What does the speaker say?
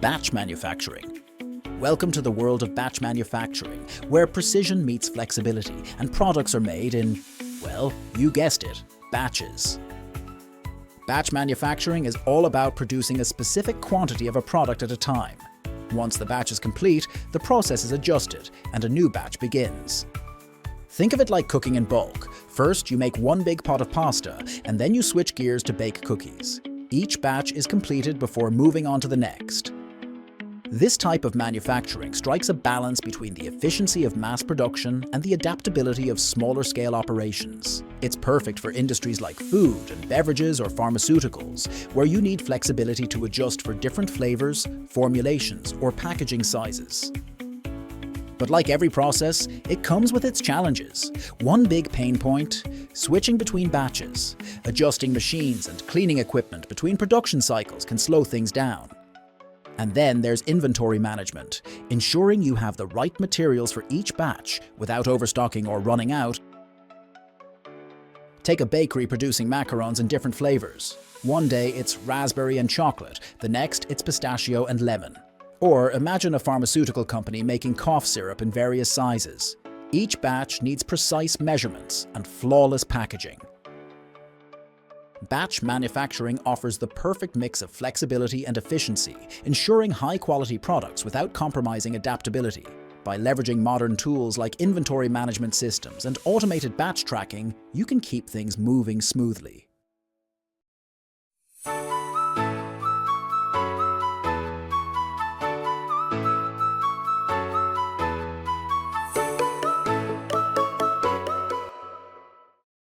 Batch manufacturing. Welcome to the world of batch manufacturing, where precision meets flexibility and products are made in, well, you guessed it, batches. Batch manufacturing is all about producing a specific quantity of a product at a time. Once the batch is complete, the process is adjusted and a new batch begins. Think of it like cooking in bulk. First, you make one big pot of pasta, and then you switch gears to bake cookies. Each batch is completed before moving on to the next. This type of manufacturing strikes a balance between the efficiency of mass production and the adaptability of smaller-scale operations. It's perfect for industries like food and beverages or pharmaceuticals, where you need flexibility to adjust for different flavors, formulations, or packaging sizes. But like every process, it comes with its challenges. One big pain point: switching between batches. Adjusting machines and cleaning equipment between production cycles can slow things down. And then there's inventory management, ensuring you have the right materials for each batch without overstocking or running out. Take a bakery producing macarons in different flavors. One day it's raspberry and chocolate, the next it's pistachio and lemon. Or imagine a pharmaceutical company making cough syrup in various sizes. Each batch needs precise measurements and flawless packaging. Batch manufacturing offers the perfect mix of flexibility and efficiency, ensuring high-quality products without compromising adaptability. By leveraging modern tools like inventory management systems and automated batch tracking, you can keep things moving smoothly.